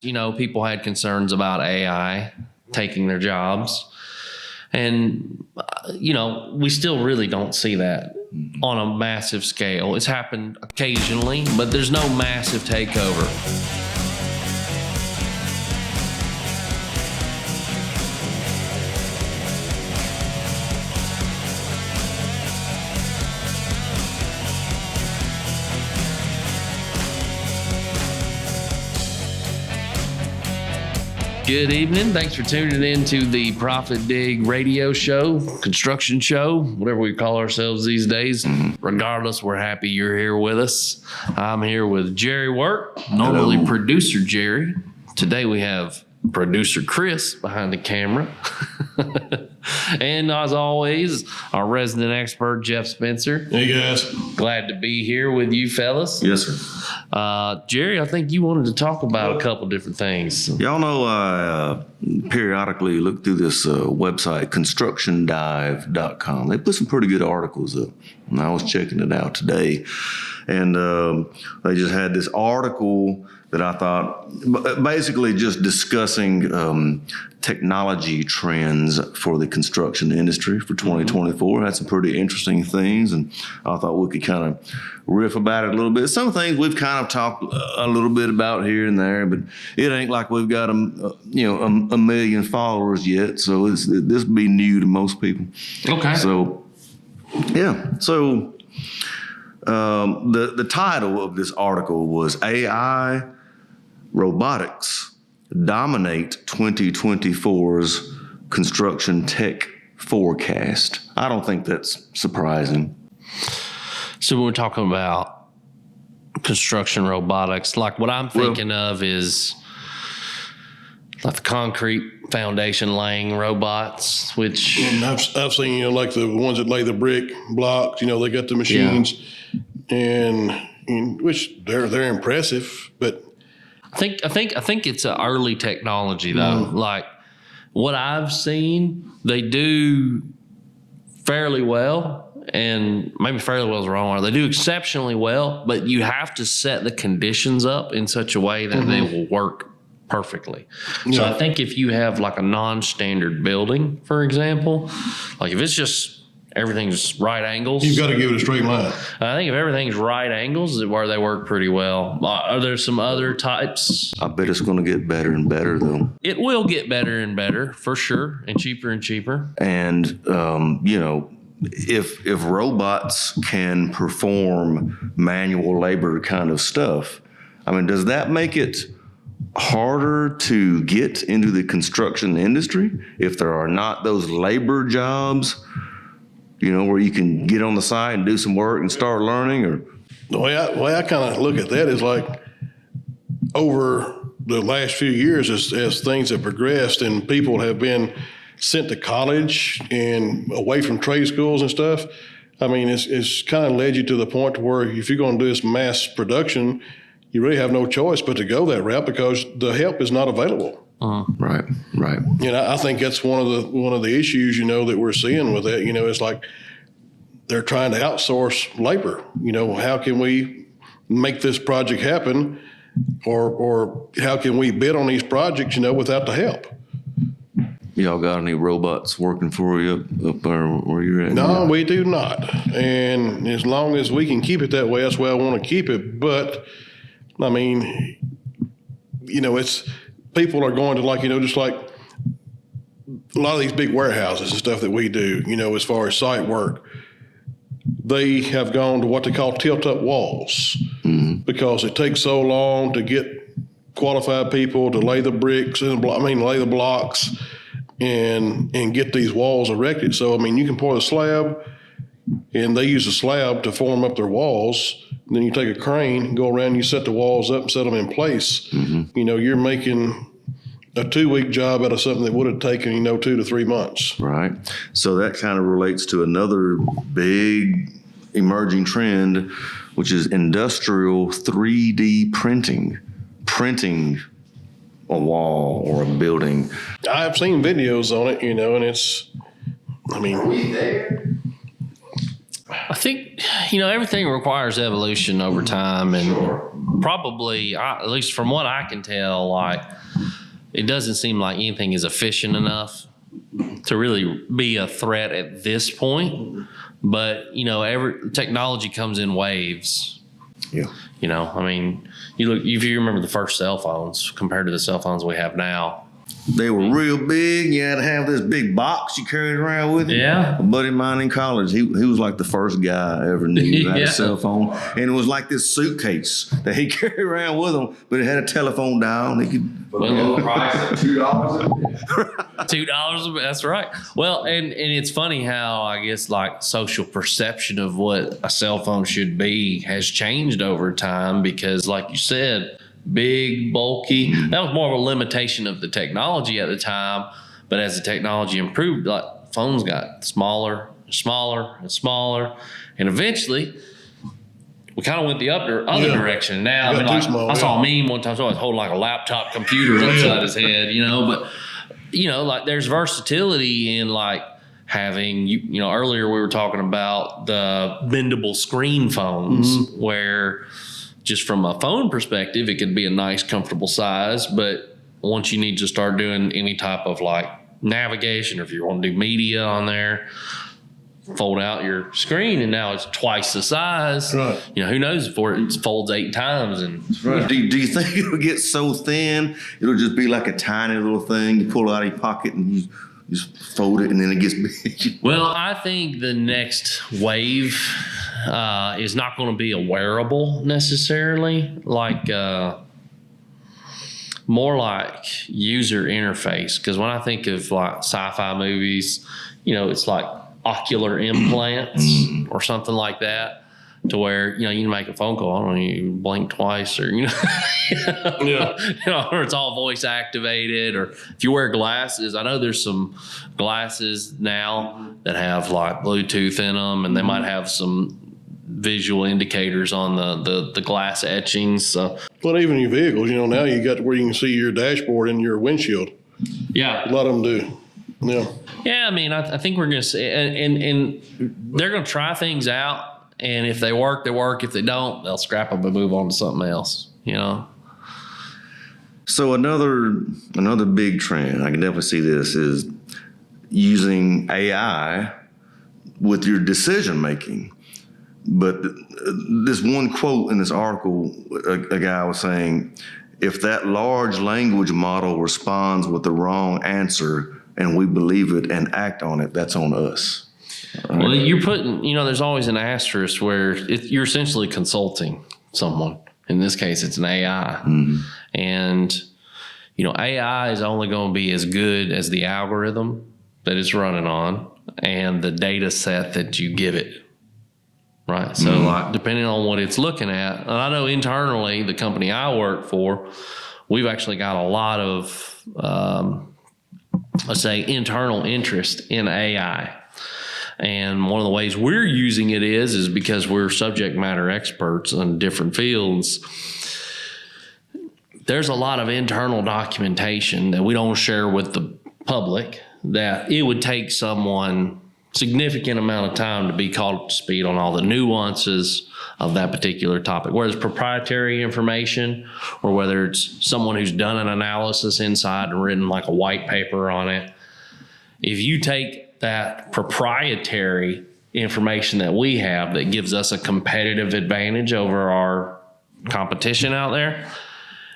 You know, people had concerns about AI taking their jobs. And, you know, we still really don't see that on a massive scale. It's happened occasionally, but there's no massive takeover. Good evening. Thanks for tuning in to the ProfitDig radio show, construction show, whatever we call ourselves these days. Regardless, we're happy you're here with us. I'm here with Jerry Work, normally Hello. Producer Jerry. Today we have Producer Chris behind the camera. And as always, our resident expert, Jeff Spencer. Hey guys. Glad to be here with you fellas. Yes, sir. Jerry, I think you wanted to talk about a couple different things. Y'all know I periodically look through this website, constructiondive.com. They put some pretty good articles up, and I was checking it out today. And they just had this article that I thought, basically just discussing technology trends for the construction industry for 2024. Had some pretty interesting things, and I thought we could kind of riff about it a little bit. Some things we've kind of talked a little bit about here and there, but it ain't like we've got a million followers yet, so this will be new to most people. Okay. So, yeah. So the title of this article was AI Robotics Dominate 2024's Construction Tech Forecast. I don't think that's surprising. So when we're talking about construction robotics, like what I'm thinking of is like the concrete foundation laying robots, which And I've seen, like the ones that lay the brick blocks, they got the machines and which they're impressive, but I think it's an early technology though. Like what I've seen, they do fairly well, and maybe fairly well is the wrong word. They do exceptionally well, but you have to set the conditions up in such a way that they will work perfectly. So I think if you have like a non-standard building, for example, like if it's just everything's right angles, you've got to give it a straight line. I think if everything's right angles, where they work pretty well. Are there some other types? I bet it's going to get better and better, though. It will get better and better, for sure, and cheaper and cheaper. And, if robots can perform manual labor kind of stuff, I mean, does that make it harder to get into the construction industry if there are not those labor jobs, where you can get on the site and do some work and start learning? Or The way I kind of look at that is like over the last few years as things have progressed and people have been sent to college and away from trade schools and stuff, I mean, it's kind of led you to the point to where if you're going to do this mass production, you really have no choice but to go that route because the help is not available. Right. I think that's one of the issues, that we're seeing with that. It's like they're trying to outsource labor. How can we make this project happen, or how can we bid on these projects, without the help? Y'all got any robots working for you up there where you're at? No, we do not. And as long as we can keep it that way, that's where I want to keep it. But I mean, it's people are going to just like a lot of these big warehouses and stuff that we do, as far as site work, they have gone to what they call tilt-up walls because it takes so long to get qualified people to lay the bricks and lay the blocks and get these walls erected. So, I mean, you can pour the slab and they use the slab to form up their walls. Then you take a crane and go around, you set the walls up and set them in place. You're making a 2-week job out of something that would have taken, 2 to 3 months. Right. So that kind of relates to another big emerging trend, which is industrial 3D printing a wall or a building. I've seen videos on it, and it's, I mean, I think, everything requires evolution over time, and probably, at least from what I can tell, like, it doesn't seem like anything is efficient enough to really be a threat at this point. But, every technology comes in waves. Yeah. I mean, if you remember the first cell phones compared to the cell phones we have now. They were real big. You had to have this big box you carried around with you. Yeah. A buddy of mine in college, he was like the first guy I ever knew who had a cell phone. And it was like this suitcase that he carried around with him, but it had a telephone dial. And he could. Well, the price of $2. $2, that's right. Well, and it's funny how I guess like social perception of what a cell phone should be has changed over time, because like you said, big, bulky, that was more of a limitation of the technology at the time. But as the technology improved, like phones got smaller, smaller, and smaller, and eventually we kind of went the other direction. Now, I saw a meme one time, so I was holding like a laptop computer upside his head, but like there's versatility in like having, earlier we were talking about the bendable screen phones, where just from a phone perspective, it could be a nice, comfortable size. But once you need to start doing any type of like navigation, or if you want to do media on there, fold out your screen, and now it's twice the size. Right. Who knows before it folds 8 times. And right. Do you think it'll get so thin it'll just be like a tiny little thing you pull out of your pocket and you just fold it and then it gets big? Well, I think the next wave is not going to be a wearable necessarily, like more like user interface. Because when I think of like sci-fi movies, it's like ocular implants or something like that, to where you can make a phone call, I don't know, you blink twice, or or it's all voice activated. Or if you wear glasses, I know there's some glasses now that have like Bluetooth in them, and they might have some visual indicators on the glass etchings. So, but even your vehicles, now you got to where you can see your dashboard and your windshield. Yeah, a lot of them do. Yeah. Yeah, I mean, I think we're going to see, and they're going to try things out, and if they work, they work. If they don't, they'll scrap them and move on to something else, So another big trend, I can definitely see this, is using AI with your decision making. But this one quote in this article, a guy was saying, if that large language model responds with the wrong answer and we believe it and act on it, that's on us. Right? Well, you're putting, there's always an asterisk where you're essentially consulting someone. In this case, it's an AI. And, AI is only going to be as good as the algorithm that it's running on and the data set that you give it. Right. So like, depending on what it's looking at, and I know internally, the company I work for, we've actually got a lot of, let's say, internal interest in AI. And one of the ways we're using it is because we're subject matter experts in different fields. There's a lot of internal documentation that we don't share with the public, that it would take someone significant amount of time to be caught up to speed on all the nuances of that particular topic, whether it's proprietary information or whether it's someone who's done an analysis inside and written like a white paper on it. If you take that proprietary information that we have that gives us a competitive advantage over our competition out there,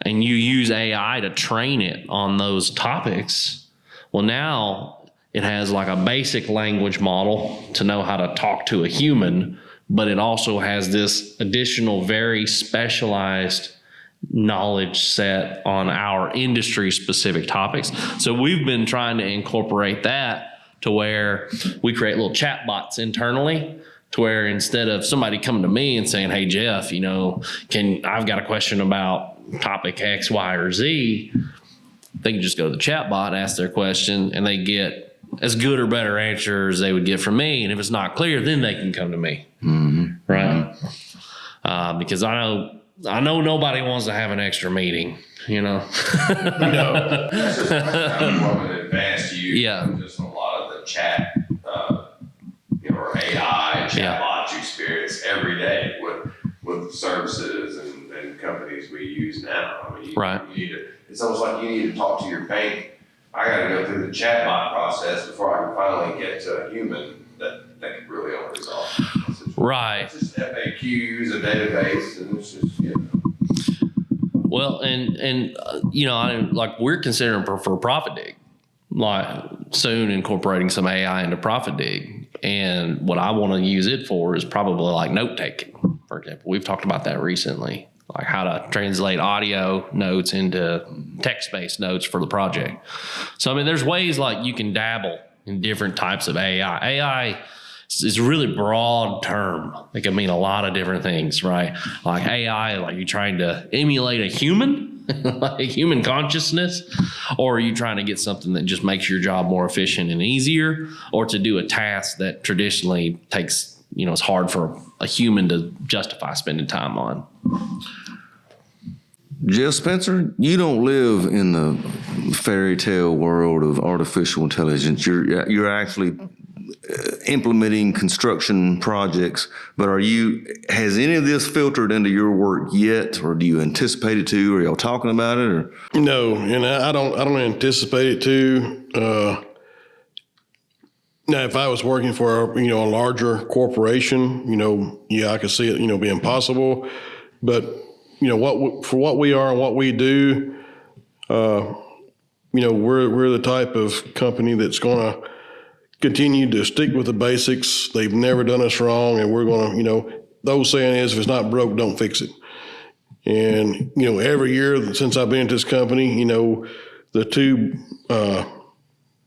and you use AI to train it on those topics, well, now it has like a basic language model to know how to talk to a human, but it also has this additional very specialized knowledge set on our industry specific topics. So we've been trying to incorporate that to where we create little chat bots internally, to where instead of somebody coming to me and saying, hey, Jeff, I've got a question about topic X, Y, or Z, they can just go to the chat bot, ask their question, and they get as good or better answers they would get from me. And if it's not clear, then they can come to me. Right? Because I know nobody wants to have an extra meeting, No. That's just more of an advanced use. Yeah. Just a lot of the chat, or AI chat bots you every day with services and companies we use now. I mean, you need to, it's almost like you need to talk to your bank. I got to go through the chatbot process before I can finally get to a human that can really only resolve. Right. It's just FAQs, a database, and it's just, Well, and like we're considering for ProfitDig, like soon incorporating some AI into ProfitDig. And what I want to use it for is probably like note taking, for example. We've talked about that recently, like how to translate audio notes into text-based notes for the project. So, I mean, there's ways like you can dabble in different types of AI. AI is a really broad term. It can mean a lot of different things, right? Like AI, like you trying to emulate a human, like human consciousness, or are you trying to get something that just makes your job more efficient and easier, or to do a task that traditionally takes, it's hard for a human to justify spending time on. Jeff Spencer, you don't live in the fairy tale world of artificial intelligence. You're actually implementing construction projects, but has any of this filtered into your work yet, or do you anticipate it to? Are y'all talking about it? Or? No, and I don't anticipate it to. Now, if I was working for a larger corporation, I could see it being possible, but for what we are and what we do, we're the type of company that's going to continue to stick with the basics. They've never done us wrong, and we're going to, the old saying is, if it's not broke, don't fix it. And, every year since I've been at this company, the three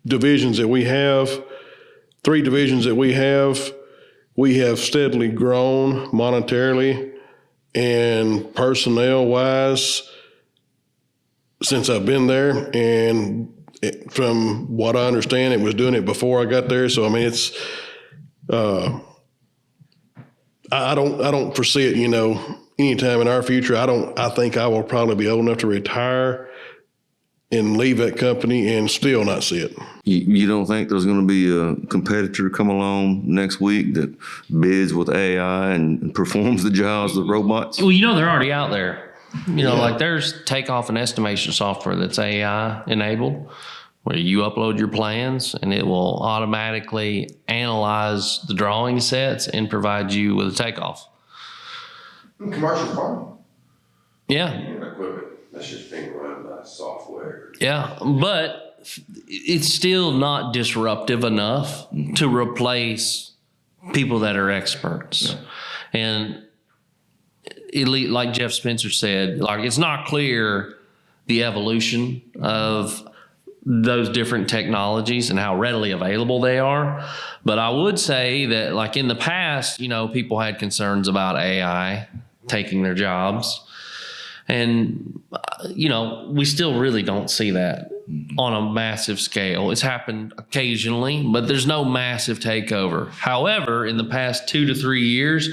divisions that we have steadily grown monetarily and personnel wise since I've been there. And from what I understand, it was doing it before I got there. So, I mean, it's, I don't foresee it, anytime in our future. I think I will probably be old enough to retire and leave that company and still not see it. You don't think there's going to be a competitor come along next week that bids with AI and performs the jobs of robots? Well, they're already out there. Like there's takeoff and estimation software that's AI enabled, where you upload your plans and it will automatically analyze the drawing sets and provide you with a takeoff. Commercial farming. Yeah. Equipment. That's just being run by software. Yeah, but it's still not disruptive enough to replace people that are experts. Yeah. And like Jeff Spencer said, like it's not clear the evolution of those different technologies and how readily available they are. But I would say that like in the past, people had concerns about AI taking their jobs. And, we still really don't see that on a massive scale. It's happened occasionally, but there's no massive takeover. However, in the past 2 to 3 years,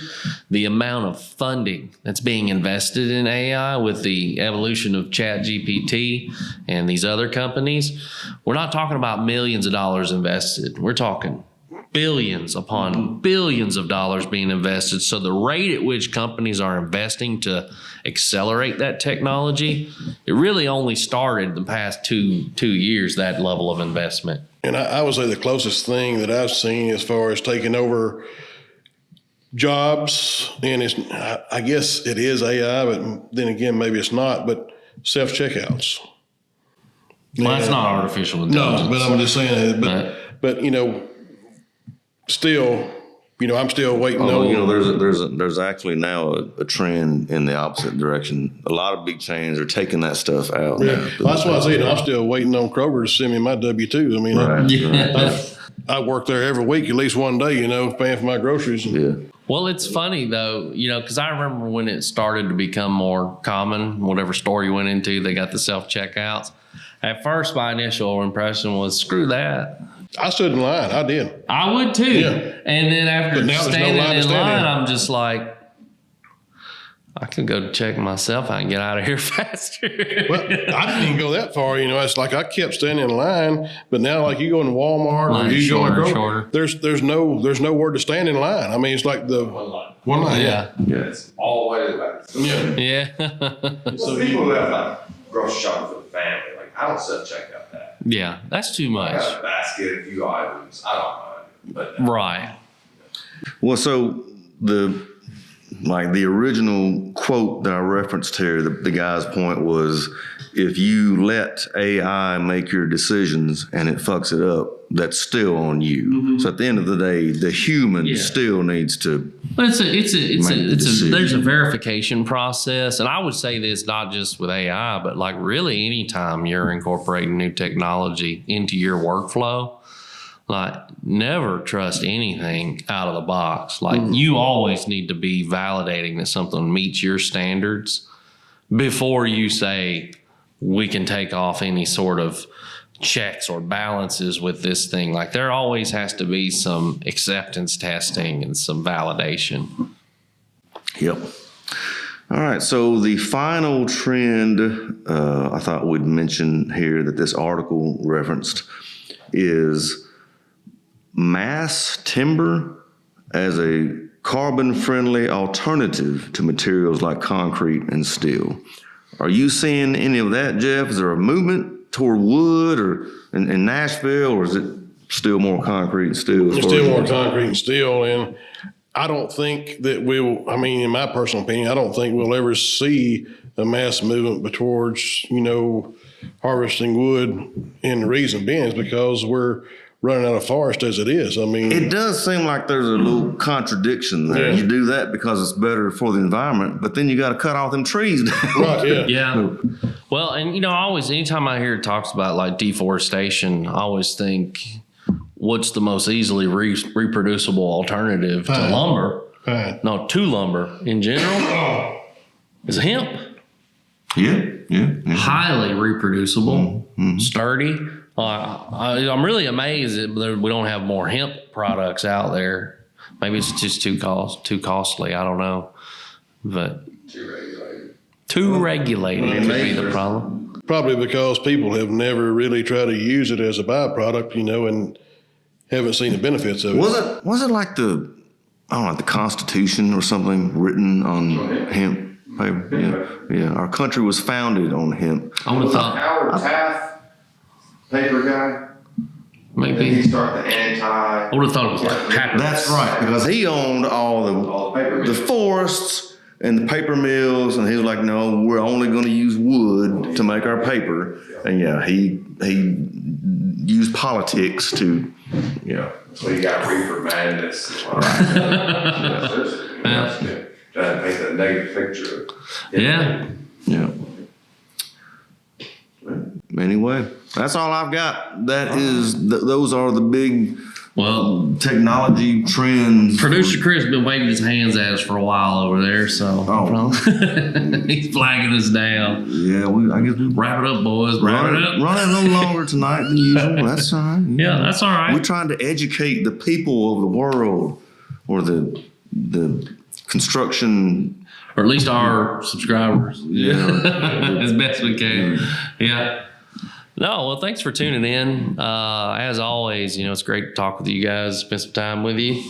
the amount of funding that's being invested in AI with the evolution of ChatGPT and these other companies, we're not talking about millions of dollars invested. We're talking billions upon billions of dollars being invested. So the rate at which companies are investing to accelerate that technology, it really only started the past two years, that level of investment. And I would say the closest thing that I've seen as far as taking over jobs, and I guess it is AI, but then again, maybe it's not, but self-checkouts. Well, that's not artificial intelligence. No, but I'm just saying that, but still, I'm still waiting on. There's actually now a trend in the opposite direction. A lot of big chains are taking that stuff out. Yeah, well, that's why I said I'm still waiting on Kroger to send me my W-2s. I mean, I work there every week, at least one day, paying for my groceries. Yeah. Well, it's funny though, because I remember when it started to become more common, whatever store you went into, they got the self-checkouts. At first, my initial impression was, screw that. I stood in line. I did. I would too. Yeah. And then after standing in line, I'm just like, I can go check myself. I can get out of here faster. Well, I didn't even go that far. It's like I kept standing in line, but now like you go in Walmart or you go in Kroger, there's nowhere to stand in line. I mean, it's like Well, not Yeah. It's all the way to the back. Yeah. Yeah. So people who have like grocery shopping for the family, like I don't self checkout that. Yeah. That's too I much. got a basket, a few items. I don't mind, but Right. Well, so the original quote that I referenced here, the guy's point was, if you let AI make your decisions and it fucks it up, that's still on you. So at the end of the day, the human still needs to. But there's a verification process, and I would say this not just with AI, but like really anytime you're incorporating new technology into your workflow. Like, never trust anything out of the box. Like, you always need to be validating that something meets your standards before you say, we can take off any sort of checks or balances with this thing. Like, there always has to be some acceptance testing and some validation. Yep. All right. So the final trend I thought we'd mention here that this article referenced is mass timber as a carbon-friendly alternative to materials like concrete and steel. Are you seeing any of that, Jeff? Is there a movement toward wood or in Nashville, or is it still more concrete and steel? It's still more concrete and steel, and I don't think that we'll, I mean, in my personal opinion, I don't think we'll ever see a mass movement towards, harvesting wood. And the reason being is because we're running out of forest as it is. I mean, it does seem like there's a little contradiction there. Yeah. You do that because it's better for the environment, but then you got to cut all them trees down. right, yeah. Yeah. Well, and I always, anytime I hear it talks about like deforestation, I always think, what's the most easily reproducible alternative to lumber? Right. No, to lumber in general is hemp. Yeah. Highly reproducible, sturdy. I'm really amazed that we don't have more hemp products out there. Maybe it's just too costly. I don't know, but too regulated could be the problem. Probably because people have never really tried to use it as a byproduct, and haven't seen the benefits of it. Was it like the Constitution or something written on hemp paper? Yeah. Our country was founded on hemp. I would have thought Howard Taft, paper guy. maybe. He started the I would have thought it was like papyrus. That's right, because he owned all the forests and the paper mills, and he was like, no, we're only going to use wood to make our paper. And he used politics to, So you got reefer madness. Trying to paint that negative picture. Yeah. Anyway, that's all I've got. Those are the big Well, technology trends. Producer Chris been waving his hands at us for a while over there, so he's flagging us down. Yeah, I guess we Wrap it up, boys. Wrap it up. Running a little longer tonight than usual. That's all right. Yeah, that's all right. We're trying to educate the people of the world, or the construction, or at least our subscribers. Yeah. As best we can. Yeah. No, well, thanks for tuning in. As always, it's great to talk with you guys, spend some time with you,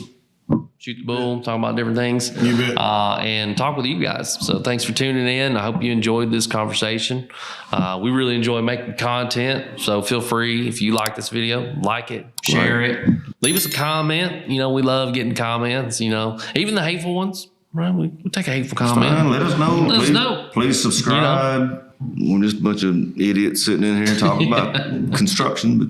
shoot the bull, talk about different things, You bet. and talk with you guys. So thanks for tuning in. I hope you enjoyed this conversation. We really enjoy making content. So feel free, if you like this video, like it, share it, leave us a comment. We love getting comments, even the hateful ones. Right? We take a hateful comment. fine. Let us know. Let us know. Please subscribe. We're just a bunch of idiots sitting in here talking about construction, but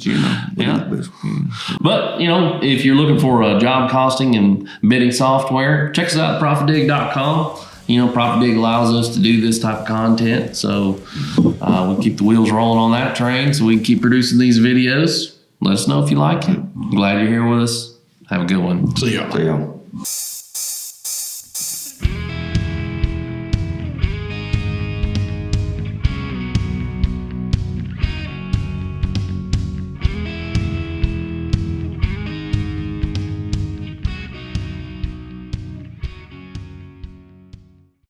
But, if you're looking for job costing and bidding software, check us out at ProfitDig.com. ProfitDig allows us to do this type of content. So we keep the wheels rolling on that train so we can keep producing these videos. Let us know if you like it. Glad you're here with us. Have a good one. See y'all. See y'all.